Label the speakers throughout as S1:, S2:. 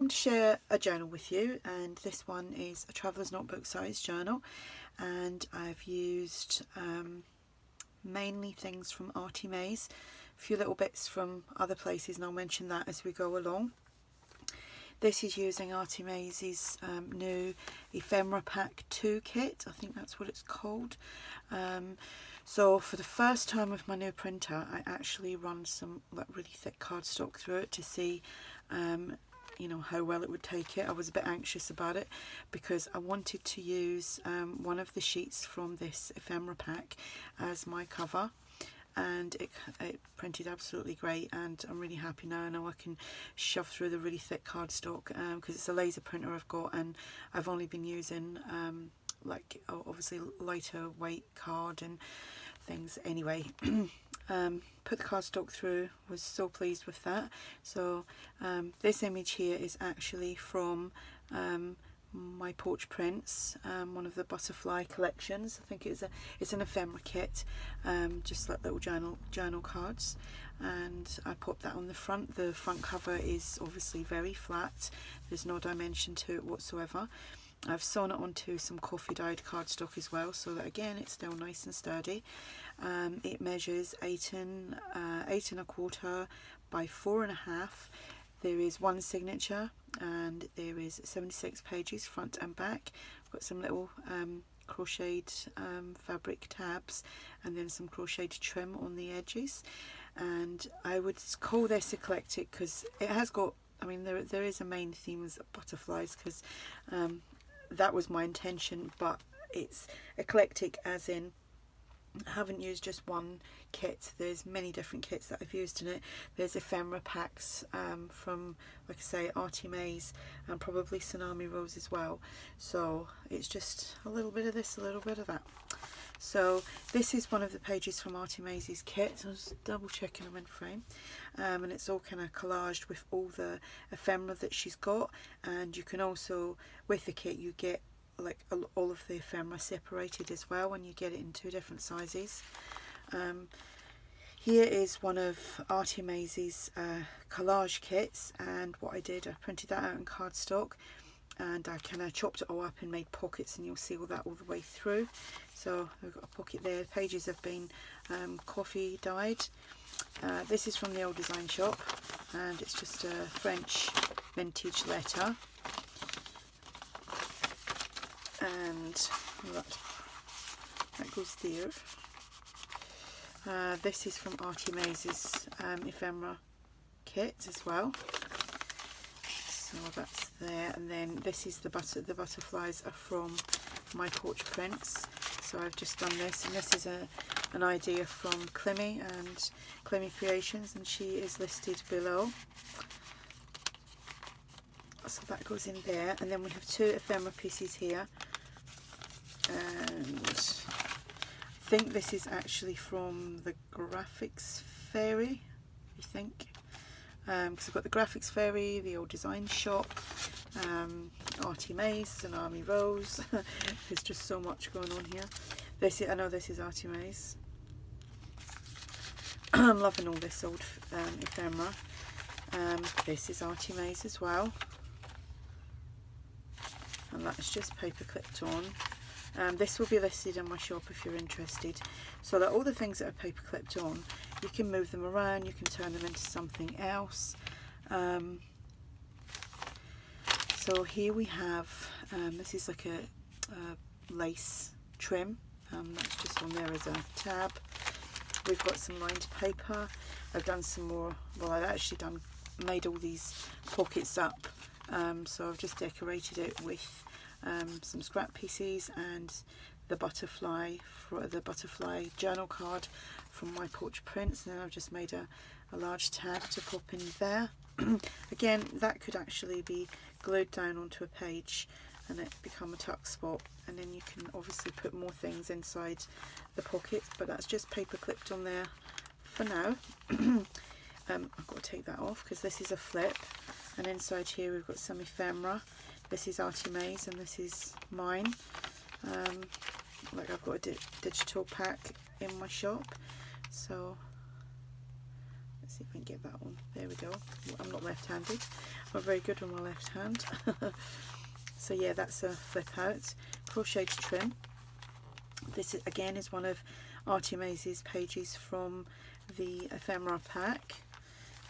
S1: To share a journal with you, and this one is a traveller's notebook size journal, and I've used mainly things from ARTYMaze, a few little bits from other places, and I'll mention that as we go along. This is using ARTYMaze's new ephemera pack 2 kit, I think that's what it's called. So for the first time with my new printer, I actually run some like really thick cardstock through it to see you know, how well it would take it. I was a bit anxious about it because I wanted to use one of the sheets from this ephemera pack as my cover, and it printed absolutely great, and I'm really happy now. I know I can shove through the really thick cardstock because it's a laser printer I've got, and I've only been using like obviously lighter weight card and things anyway. Put the cardstock through, was so pleased with that. So this image here is actually from my porch prints, one of the butterfly collections. I think it's an ephemera kit, just like little journal cards, and I put that on the front. The front cover is obviously very flat, there's no dimension to it whatsoever. I've sewn it onto some coffee dyed cardstock as well, so that again it's still nice and sturdy. It measures 8.25 by 4.5. There is one signature, and there is 76 pages front and back. I've got some little crocheted fabric tabs, and then some crocheted trim on the edges. And I would call this eclectic because it has got, I mean, there is a main theme of butterflies, because that was my intention, but it's eclectic as in I haven't used just one kit. There's many different kits that I've used in it. There's ephemera packs from, like I say, ARTYMaze, and probably Luna Rozu as well. So it's just a little bit of this, a little bit of that. So this is one of the pages from ARTYMaze's kit. I was double checking them in frame, and it's all kind of collaged with all the ephemera that she's got. And you can also, with the kit, you get like all of the ephemera separated as well, when you get it in 2 different sizes. Here is one of ARTYMaze's collage kits, and what I did, I printed that out in cardstock, and I kind of chopped it all up and made pockets, and you'll see all that all the way through. So I've got a pocket there. The pages have been coffee dyed. This is from the old design shop, and it's just a French vintage letter. And that goes there. This is from ARTYMaze's ephemera kit as well. So that's there, and then this is the butterflies are from my porch prints. So I've just done this, and this is an idea from Climmy and Climmy Creations, and she is listed below. So that goes in there, and then we have 2 ephemera pieces here, and I think this is actually from the Graphics Fairy, I think, because I've got the Graphics Fairy, the old design shop, ARTYMaze, Luna Rozu. There's just so much going on here. I know this is ARTYMaze. I'm loving all this old ephemera. This is ARTYMaze as well, and that's just paper clipped on. This will be listed in my shop if you're interested. So that all the things that are paper clipped on, you can move them around, you can turn them into something else. So here we have, this is like a lace trim, that's just on there as a tab. We've got some lined paper. I've done some more, well, I've actually made all these pockets up, so I've just decorated it with some scrap pieces and the butterfly journal card from my porch prints, and then I've just made a large tab to pop in there. Again, that could actually be glued down onto a page and it become a tuck spot, and then you can obviously put more things inside the pocket, but that's just paper clipped on there for now. I've got to take that off because this is a flip, and inside here we've got some ephemera. This is ARTYMaze and this is mine. Like I've got a digital pack in my shop, so let's see if we can get that on. There we go. I'm not left-handed. I'm very good with my left hand. So yeah, that's a flip out. Crocheted trim. This is, again, is one of ARTYMaze's pages from the ephemera pack,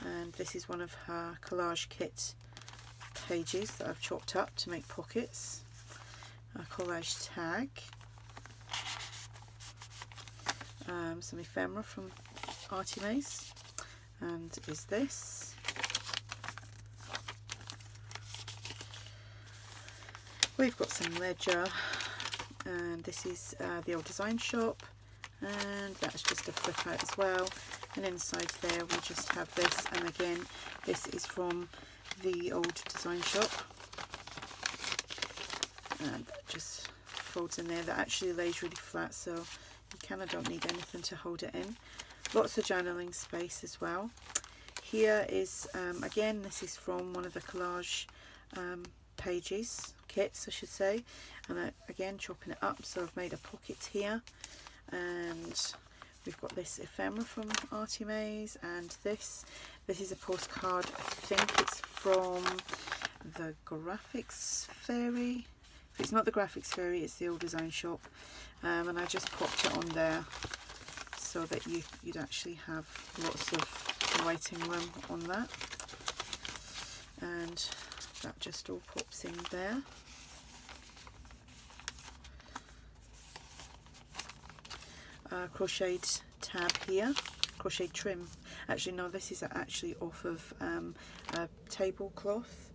S1: and this is one of her collage kit pages that I've chopped up to make pockets. A collage tag, some ephemera from ARTYMaze, and is this. We've got some ledger, and this is the old design shop, and that's just a flip out as well. And inside there we just have this, and again this is from the old design shop, and that just folds in there. That actually lays really flat, so you kind of don't need anything to hold it in. Lots of journaling space as well. Here is again, this is from one of the collage pages, kits I should say, and again chopping it up, so I've made a pocket here, and we've got this ephemera from ARTYMaze, and this is a postcard. I think it's from the Graphics Fairy. If it's not the Graphics Fairy, it's the old design shop, and I just popped it on there so that you'd actually have lots of waiting room on that, and that just all pops in there. Crocheted tab here, crochet trim. Actually no, this is actually off of a tablecloth,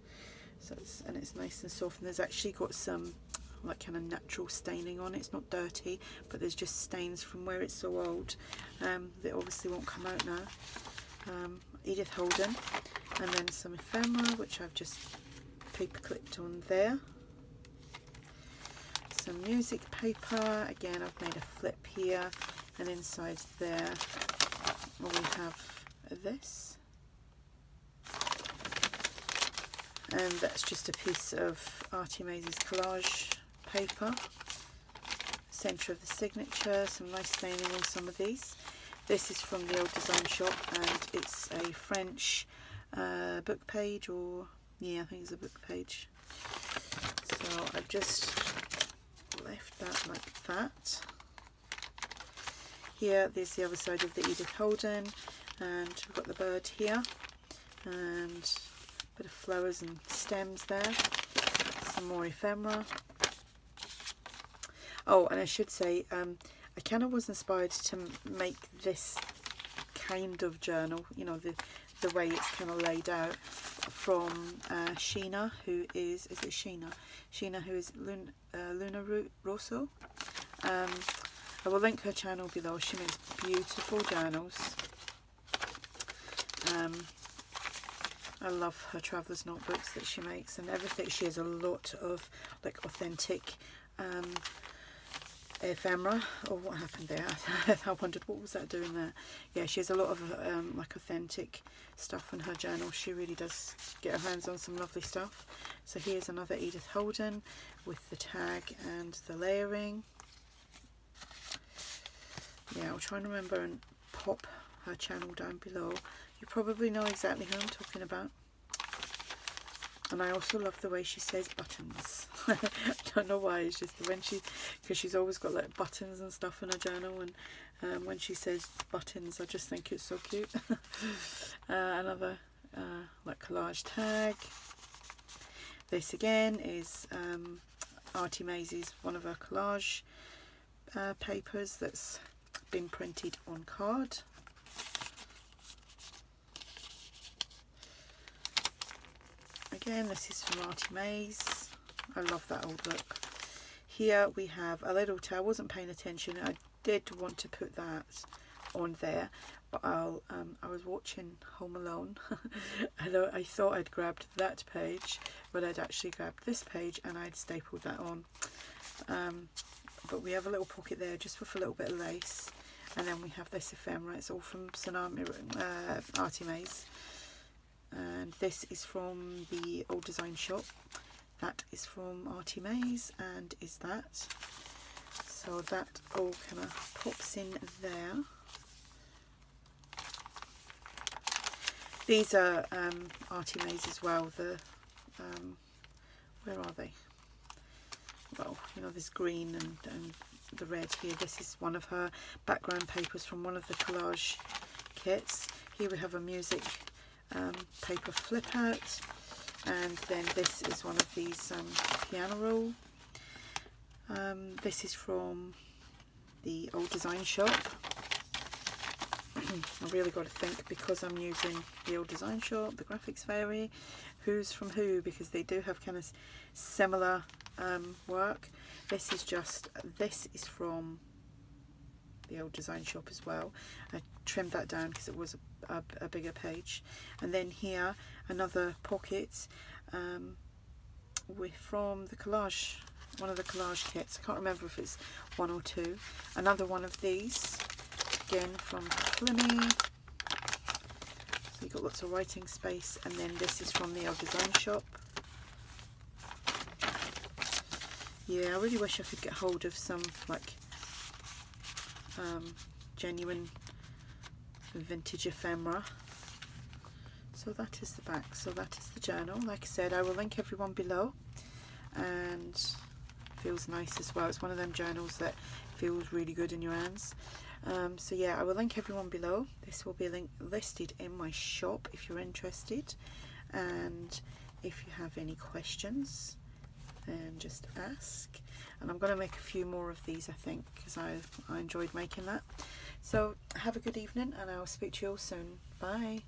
S1: so it's nice and soft, and there's actually got some like kind of natural staining on it. It's not dirty, but there's just stains from where it's so old. They obviously won't come out now. Edith Holden, and then some ephemera which I've just paper clipped on there. Some music paper, again I've made a flip here, and inside there we have this, and that's just a piece of ARTYMaze's collage paper. Centre of the signature, some nice staining on some of these. This is from the old design shop, and it's a French book page, or yeah, I think it's a book page. So I've just left that like that. Here, there's the other side of the Edith Holden, and we've got the bird here, and a bit of flowers and stems there. Some more ephemera. Oh, and I should say, I kind of was inspired to make this kind of journal, you know, the way it's kind of laid out, from Sheena, who is it Sheena? Sheena, who is Luna Rozu. I will link her channel below. She makes beautiful journals. I love her traveller's notebooks that she makes, and everything. She has a lot of like authentic ephemera. Oh, what happened there? I wondered what was that doing there. Yeah, she has a lot of like authentic stuff in her journal. She really does get her hands on some lovely stuff. So here's another Edith Holden with the tag and the layering. Yeah, I'll try and remember and pop her channel down below. You probably know exactly who I'm talking about. And I also love the way she says buttons. I don't know why, it's just when because she's always got like buttons and stuff in her journal, and when she says buttons, I just think it's so cute. Another like collage tag. This again is ARTYMaze's one of her collage papers that's been printed on card. Again, this is from ARTYMaze. I love that old look. Here we have a little towel. I wasn't paying attention. I did want to put that on there, but I was watching Home Alone and I thought I'd grabbed that page, but I'd actually grabbed this page and I'd stapled that on. But we have a little pocket there just with a little bit of lace, and then we have this ephemera. It's all from ARTYMaze, and this is from the old design shop. That is from ARTYMaze, and is that. So that all kind of pops in there. These are ARTYMaze as well. The where are they? Well, you know, there's green and the red here. This is one of her background papers from one of the collage kits. Here we have a music paper flip out, and then this is one of these piano roll. This is from the old design shop. I really got to think, because I'm using the old design shop, the graphics vary, who's from who, because they do have kind of similar work. This is from the old design shop as well. I trimmed that down because it was a bigger page. And then here another pocket from the collage, one of the collage kits. I can't remember if it's 1 or 2. Another one of these, again from Climmies. So you've got lots of writing space. And then this is from the old design shop. Yeah, I really wish I could get hold of some like genuine vintage ephemera. So that is the back, so that is the journal. Like I said, I will link everyone below, and feels nice as well. It's one of them journals that feels really good in your hands. So yeah, I will link everyone below. This will be listed in my shop if you're interested, and if you have any questions, then just ask. And I'm going to make a few more of these, I think, because I enjoyed making that. So have a good evening, and I'll speak to you all soon. Bye.